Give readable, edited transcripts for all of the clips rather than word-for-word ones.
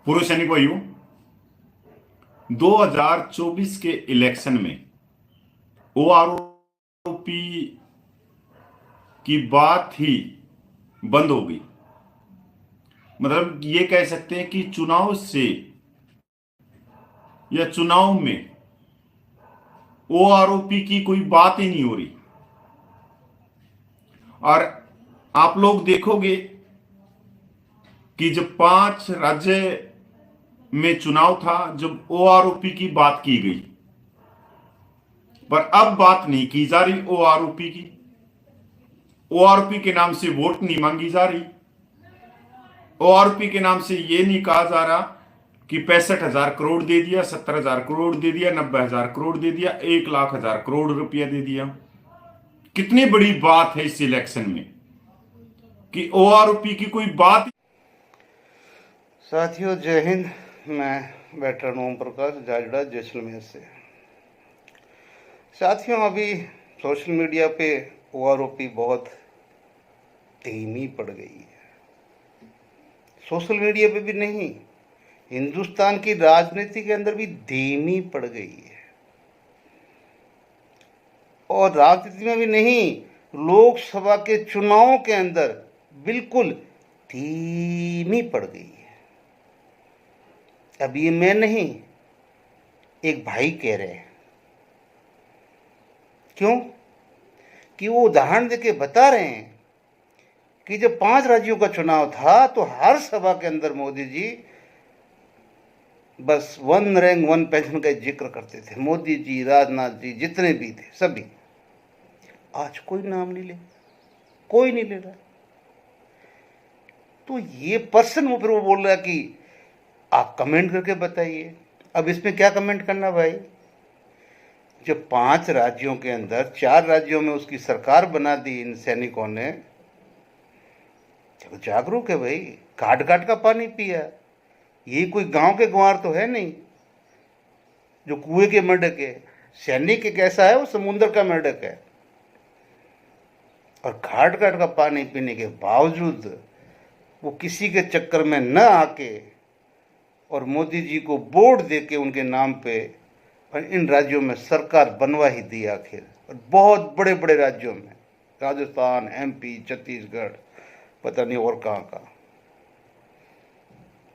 पूर्व सैनिक भाइयों, 2024 के इलेक्शन में ओआरओपी की बात ही बंद हो गई। मतलब ये कह सकते हैं कि चुनाव से या चुनाव में ओआरओपी की कोई बात ही नहीं हो रही। और आप लोग देखोगे कि जब 5 राज्य में चुनाव था, जब ओआरओपी की बात की गई, पर अब बात नहीं की जा रही ओआरओपी की। ओआरओपी के नाम से वोट नहीं मांगी जा रही। ओआरओपी के नाम से यह नहीं कहा जा रहा कि 65,000 करोड़ दे दिया, 70,000 करोड़ दे दिया, 90,000 करोड़ दे दिया, 1,00,000 करोड़ रुपया दे दिया। कितनी बड़ी बात है इस इलेक्शन में कि ओआरओपी की कोई बात। साथियों, जय हिंद। मैं वेटरन ओम प्रकाश जाजड़ा जैसलमेर से। साथियों, अभी सोशल मीडिया पे ओआरओपी बहुत धीमी पड़ गई है। सोशल मीडिया पे भी नहीं, हिंदुस्तान की राजनीति के अंदर भी धीमी पड़ गई है। और राजनीति में भी नहीं, लोकसभा के चुनावों के अंदर बिल्कुल धीमी पड़ गई है। अब ये मैं नहीं, एक भाई कह रहे हैं। क्यों? कि वो उदाहरण देके बता रहे हैं कि जब 5 राज्यों का चुनाव था तो हर सभा के अंदर मोदी जी बस वन रैंक वन पेंशन का जिक्र करते थे। मोदी जी, राजनाथ जी, जितने भी थे सभी। आज कोई नाम नहीं ले, कोई नहीं ले रहा। तो ये पर्सन फिर वो बोल रहा है कि आप कमेंट करके बताइए। अब इसमें क्या कमेंट करना भाई? जब 5 राज्यों के अंदर 4 राज्यों में उसकी सरकार बना दी इन सैनिकों ने, तो जागरूक है भाई। घाट घाट का पानी पिया। ये कोई गांव के गुआर तो है नहीं जो कुएं के मेंढक है। सैनिक एक ऐसा है, वो समुद्र का मेंढक है। और घाट घाट का पानी पीने के बावजूद वो किसी के चक्कर में न आके और मोदी जी को वोट देके उनके नाम पे और इन राज्यों में सरकार बनवा ही दी आखिर। और बहुत बड़े बड़े राज्यों में, राजस्थान, एमपी, छत्तीसगढ़, पता नहीं और कहाँ का।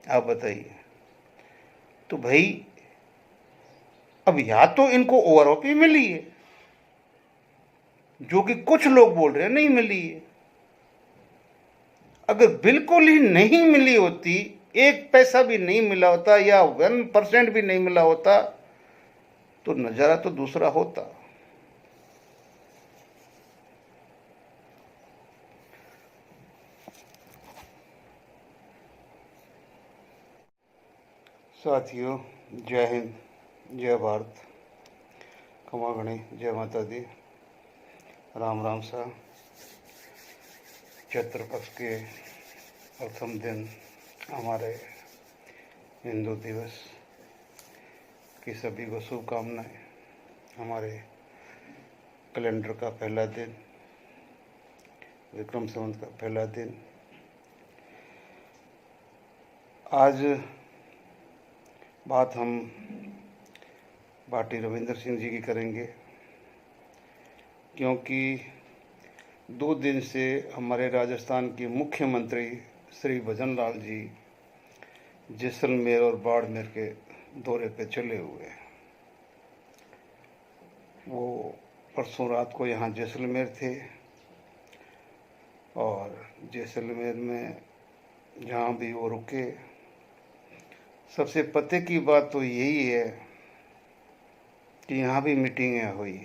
आप बताइए। तो भाई अब या तो इनको ओआरओपी मिली है, जो कि कुछ लोग बोल रहे हैं नहीं मिली है। अगर बिल्कुल ही नहीं मिली होती, 1 पैसा भी नहीं मिला होता या 1% भी नहीं मिला होता, तो नजारा तो दूसरा होता। साथियों, जय हिंद, जय भारत, खमा गणी, जय माता दी, राम राम सा। चैत्र पक्ष के प्रथम दिन हमारे हिंदू दिवस की सभी को शुभकामनाएं। हमारे कैलेंडर का पहला दिन, विक्रम संवत का पहला दिन। आज बात हम भाटी रविंदर सिंह जी की करेंगे, क्योंकि 2 दिन से हमारे राजस्थान के मुख्यमंत्री श्री भजन लाल जी जैसलमेर और बाड़मेर के दौरे पे चले हुए हैं। वो परसों रात को यहाँ जैसलमेर थे और जैसलमेर में जहाँ भी वो रुके, सबसे पते की बात तो यही है कि यहाँ भी मीटिंगें हुई,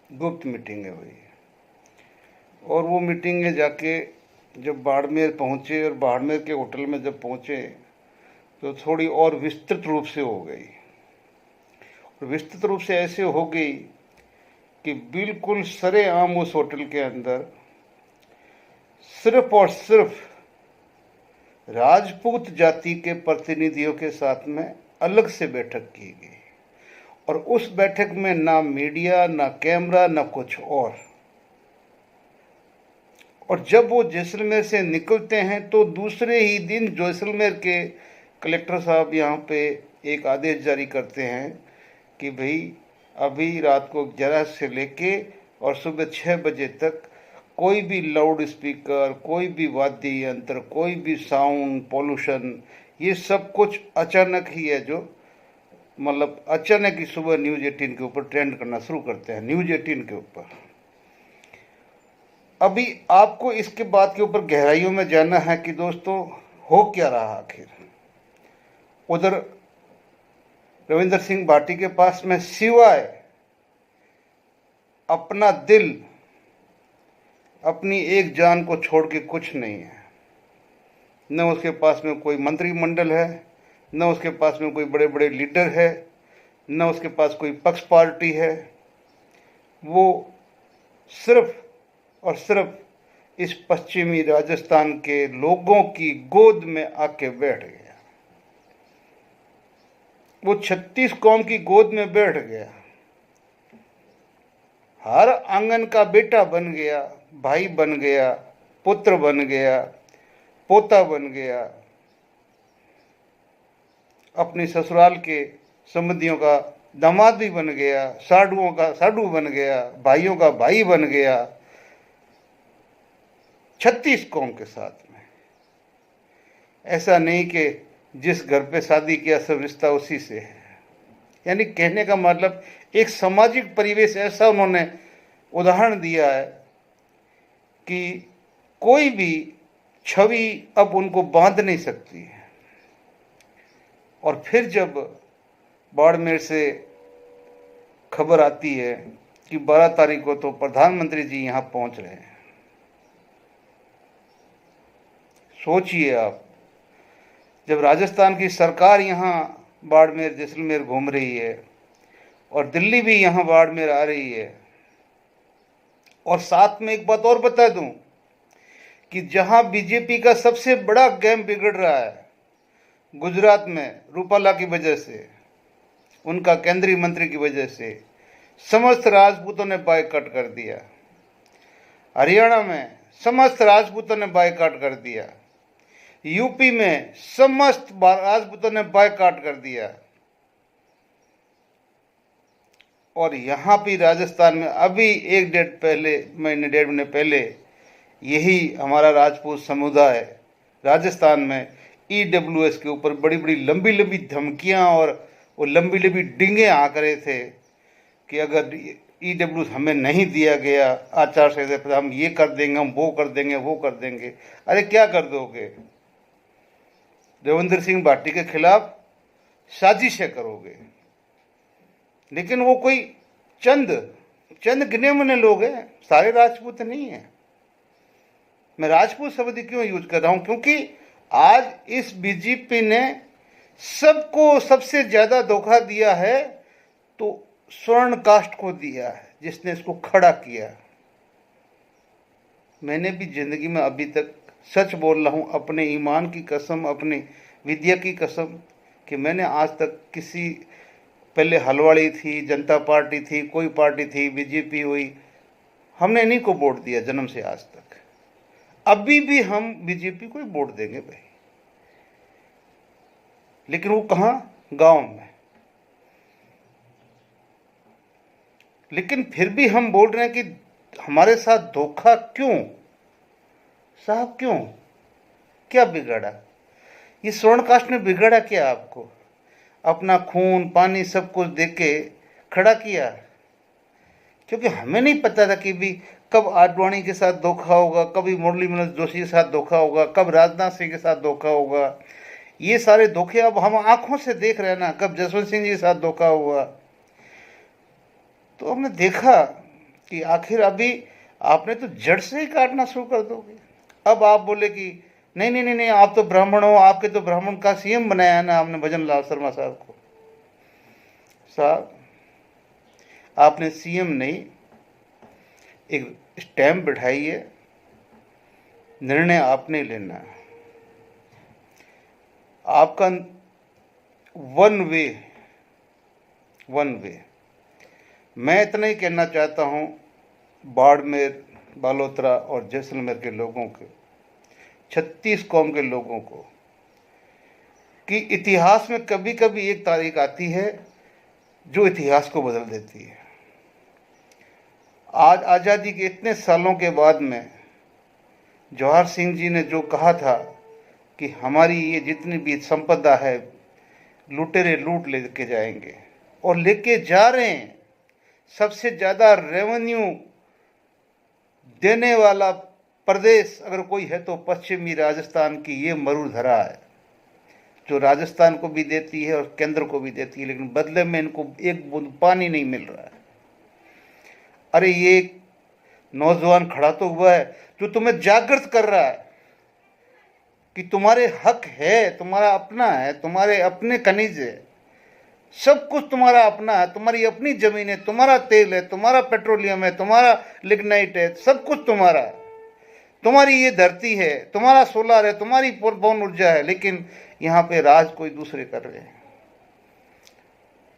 गुप्त मीटिंगें हुई। और वो मीटिंगें जाके जब बाड़मेर पहुँचे और बाड़मेर के होटल में जब पहुँचे तो थोड़ी और विस्तृत रूप से हो गई। और विस्तृत रूप से ऐसे हो गई कि बिल्कुल सरेआम उस होटल के अंदर सिर्फ और सिर्फ राजपूत जाति के प्रतिनिधियों के साथ में अलग से बैठक की गई। और उस बैठक में ना मीडिया, ना कैमरा, ना कुछ और जब वो जैसलमेर से निकलते हैं तो दूसरे ही दिन जैसलमेर के कलेक्टर साहब यहाँ पे एक आदेश जारी करते हैं कि भाई अभी रात को 11 से लेके और सुबह 6 बजे तक कोई भी लाउड स्पीकर, कोई भी वाद्य यंत्र, कोई भी साउंड पोल्यूशन, ये सब कुछ अचानक ही है, जो मतलब अचानक ही सुबह न्यूज़ 18 के ऊपर ट्रेंड करना शुरू करते हैं, न्यूज़ 18 के ऊपर। अभी आपको इसके बात के ऊपर गहराइयों में जानना है कि दोस्तों हो क्या रहा आखिर। उधर रविंदर सिंह भाटी के पास में सिवाय अपना दिल, अपनी एक जान को छोड़ के कुछ नहीं है। न उसके पास में कोई मंत्रिमंडल है, न उसके पास में कोई बड़े बड़े लीडर है, न उसके पास कोई पक्ष पार्टी है। वो सिर्फ और सिर्फ इस पश्चिमी राजस्थान के लोगों की गोद में आके बैठ गया। वो 36 कौम की गोद में बैठ गया, हर आंगन का बेटा बन गया, भाई बन गया, पुत्र बन गया, पोता बन गया, अपनी ससुराल के संबंधियों का दामाद भी बन गया, साधुओं का साधु बन गया, भाइयों का भाई बन गया, 36 कौम के साथ में। ऐसा नहीं कि जिस घर पे शादी किया सब रिश्ता उसी से है। यानी कहने का मतलब एक सामाजिक परिवेश ऐसा उन्होंने उदाहरण दिया है कि कोई भी छवि अब उनको बांध नहीं सकती है। और फिर जब बाड़मेर से खबर आती है कि 12 तारीख को तो प्रधानमंत्री जी यहाँ पहुँच रहे हैं, सोचिए आप, जब राजस्थान की सरकार यहाँ बाड़मेर जैसलमेर घूम रही है और दिल्ली भी यहाँ बाड़मेर आ रही है, और साथ में एक बात और बता दूं कि जहाँ बीजेपी का सबसे बड़ा गेम बिगड़ रहा है गुजरात में, रूपाला की वजह से, उनका केंद्रीय मंत्री की वजह से समस्त राजपूतों ने बायकॉट कर दिया। हरियाणा में समस्त राजपूतों ने बायकॉट कर दिया। यूपी में समस्त राजपूतों ने बायकॉट कर दिया। और यहाँ भी राजस्थान में अभी एक डेढ़ महीने पहले यही हमारा राजपूत समुदाय राजस्थान में ईडब्ल्यूएस के ऊपर बड़ी बड़ी लंबी लंबी धमकियाँ और वो लंबी लंबी डिंगे हाँक रहे थे कि अगर ईडब्ल्यूएस हमें नहीं दिया गया आचार संहिता पर हम ये कर देंगे, हम वो कर देंगे, वो कर देंगे। अरे क्या कर दोगे? रविंदर सिंह भाटी के खिलाफ साजिशें करोगे। लेकिन वो कोई चंद गिने मुने लोग हैं, सारे राजपूत नहीं हैं। मैं राजपूत शब्द क्यों यूज कर रहा हूं? क्योंकि आज इस बीजेपी ने सबको सबसे ज्यादा धोखा दिया है तो स्वर्ण कास्ट को दिया है, जिसने इसको खड़ा किया। मैंने भी जिंदगी में अभी तक सच बोल रहा हूं, अपने ईमान की कसम, अपनी विद्या की कसम, कि मैंने आज तक किसी, पहले हलवाड़ी थी, जनता पार्टी थी, कोई पार्टी थी, बीजेपी हुई, हमने इन्हीं को वोट दिया जन्म से आज तक। अभी भी हम बीजेपी को ही वोट देंगे भाई। लेकिन वो कहाँ? गांव में। लेकिन फिर भी हम बोल रहे हैं कि हमारे साथ धोखा क्यों साहब? क्यों? क्या बिगड़ा? ये स्वर्ण कास्ट ने बिगड़ा क्या आपको? अपना खून पानी सब कुछ देके के खड़ा किया। क्योंकि हमें नहीं पता था कि भी कब आडवाणी के साथ धोखा होगा, कभी मुरली मनोज जोशी के साथ धोखा होगा, कब राजनाथ सिंह के साथ धोखा होगा। ये सारे धोखे अब हम आंखों से देख रहे हैं ना। कब जसवंत सिंह जी के साथ धोखा हुआ तो हमने देखा कि आखिर अभी आपने तो जड़ से ही काटना शुरू कर दोगे। अब आप बोले कि नहीं नहीं नहीं नहीं, आप तो ब्राह्मण हो, आपके तो ब्राह्मण का सीएम बनाया है ना हमने भजन लाल शर्मा साहब को। साहब आपने सीएम नहीं, एक स्टैम्प बिठाई है, निर्णय आपने लेना है। आपका वन वे। मैं इतना ही कहना चाहता हूं बाड़मेर, बालोतरा और जैसलमेर के लोगों के, 36 कौम के लोगों को, कि इतिहास में कभी कभी एक तारीख आती है जो इतिहास को बदल देती है। आज आज़ादी के इतने सालों के बाद में जवाहर सिंह जी ने जो कहा था कि हमारी ये जितनी भी संपदा है लुटेरे लूट लेके जाएंगे, और लेके जा रहे हैं। सबसे ज़्यादा रेवेन्यू देने वाला प्रदेश अगर कोई है तो पश्चिमी राजस्थान की ये मरुधरा है, जो राजस्थान को भी देती है और केंद्र को भी देती है, लेकिन बदले में इनको एक बूंद पानी नहीं मिल रहा है। अरे ये एक नौजवान खड़ा तो हुआ है जो तुम्हें जागृत कर रहा है कि तुम्हारे हक है, तुम्हारा अपना है, तुम्हारे अपने खनिज है, सब कुछ तुम्हारा अपना है, तुम्हारी अपनी जमीन है, तुम्हारा तेल है, तुम्हारा पेट्रोलियम है, तुम्हारा लिग्नाइट है, सब कुछ तुम्हारा है, तुम्हारी ये धरती है, तुम्हारा सोलर है, तुम्हारी पवन ऊर्जा है। लेकिन यहाँ पे राज कोई दूसरे कर रहे हैं,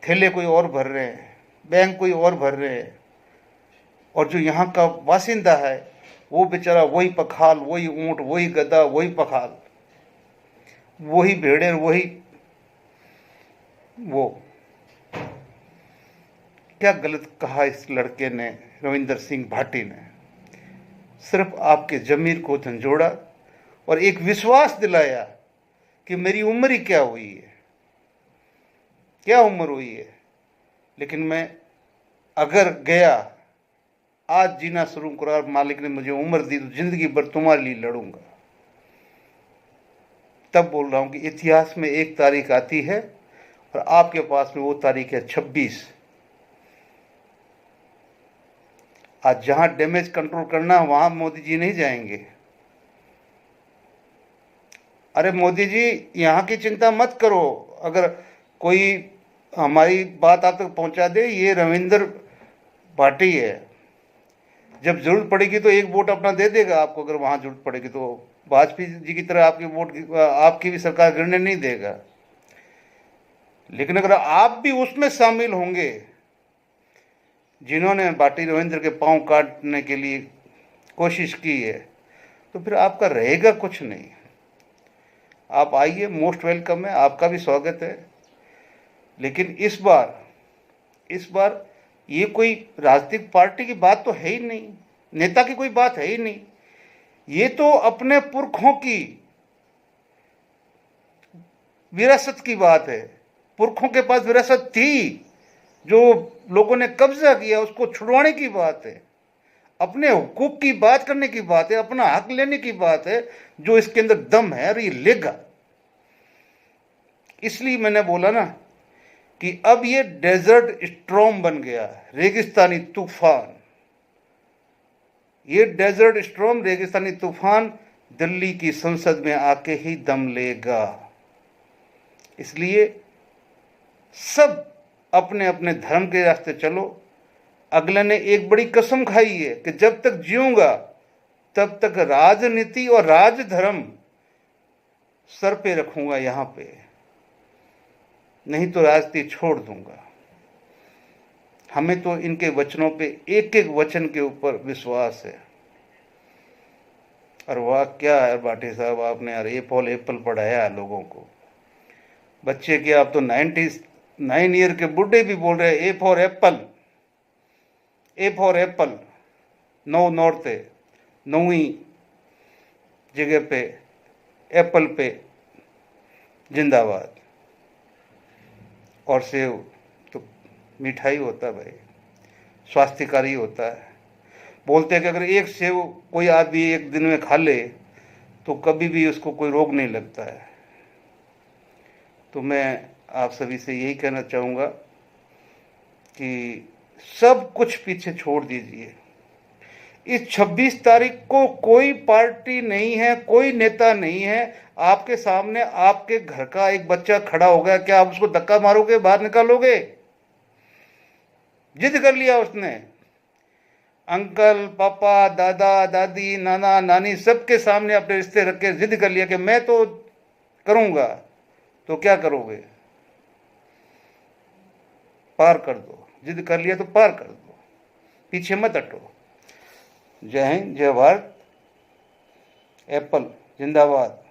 थैले कोई और भर रहे हैं, बैंक कोई और भर रहे हैं, और जो यहाँ का वासिंदा है वो बेचारा वही पखाल, वही ऊंट, वही गधा, वही पखाल, वही भेड़े, वही वो। क्या गलत कहा इस लड़के ने, रविंदर सिंह भाटी ने? सिर्फ आपके जमीर को झंझोड़ा और एक विश्वास दिलाया कि मेरी उम्र ही क्या हुई है, क्या उम्र हुई है, लेकिन मैं अगर गया आज जीना शुरू करा, मालिक ने मुझे उम्र दी तो जिंदगी भर तुम्हारे लिए लड़ूंगा। तब बोल रहा हूं कि इतिहास में एक तारीख आती है और आपके पास में वो तारीख है 26। आज जहां डैमेज कंट्रोल करना वहां मोदी जी नहीं जाएंगे। अरे मोदी जी यहाँ की चिंता मत करो, अगर कोई हमारी बात आप तक पहुंचा दे, ये रविंदर भाटी है, जब जरूरत पड़ेगी तो एक वोट अपना दे देगा आपको, अगर वहां जरूरत पड़ेगी तो वाजपेयी जी की तरह आपकी वोट, आपकी भी सरकार गिरने नहीं देगा। लेकिन अगर आप भी उसमें शामिल होंगे जिन्होंने भाटी रविंद्र के पांव काटने के लिए कोशिश की है, तो फिर आपका रहेगा कुछ नहीं। आप आइए, मोस्ट वेलकम है, आपका भी स्वागत है। लेकिन इस बार ये कोई राजनीतिक पार्टी की बात तो है ही नहीं, नेता की कोई बात है ही नहीं, ये तो अपने पुरखों की विरासत की बात है। पुरखों के पास विरासत थी, जो लोगों ने कब्जा किया, उसको छुड़वाने की बात है, अपने हुकूक की बात करने की बात है, अपना हक लेने की बात है, जो इसके अंदर दम है और ये लेगा। इसलिए मैंने बोला ना कि अब ये डेजर्ट स्टॉर्म बन गया, रेगिस्तानी तूफान। ये डेजर्ट स्टॉर्म, रेगिस्तानी तूफान दिल्ली की संसद में आके ही दम लेगा। इसलिए सब अपने अपने धर्म के रास्ते चलो। अगले ने एक बड़ी कसम खाई है कि जब तक जीऊंगा तब तक राजनीति और राजधर्म सर पे रखूंगा, यहां पे नहीं तो राजनीति छोड़ दूंगा। हमें तो इनके वचनों पे, एक एक वचन के ऊपर विश्वास है। और वाह क्या है भाटी साहब, आपने यार एप्पल पढ़ाया लोगों को। बच्चे क्या, आप तो 99 ईयर के बुढ़े भी बोल रहे हैं A for Apple, A for Apple. 9 north है, 9वीं जगह पे एप्पल पे जिंदाबाद। और सेव तो मिठाई होता है भाई, स्वास्थ्यकारी होता है। बोलते हैं कि अगर एक सेव कोई आदमी एक दिन में खा ले तो कभी भी उसको कोई रोग नहीं लगता है। तो मैं आप सभी से यही कहना चाहूँगा कि सब कुछ पीछे छोड़ दीजिए। इस 26 तारीख को कोई पार्टी नहीं है, कोई नेता नहीं है। आपके सामने आपके घर का एक बच्चा खड़ा हो गया, क्या आप उसको धक्का मारोगे, बाहर निकालोगे? जिद कर लिया उसने, अंकल, पापा, दादा, दादी, नाना, नानी सबके सामने अपने रिश्ते रख के जिद कर लिया कि मैं तो करूंगा। तो क्या करोगे? पार कर दो। जिद कर लिया तो पार कर दो, पीछे मत हटो। जय हिंद, जय भारत, एप्पल जिंदाबाद।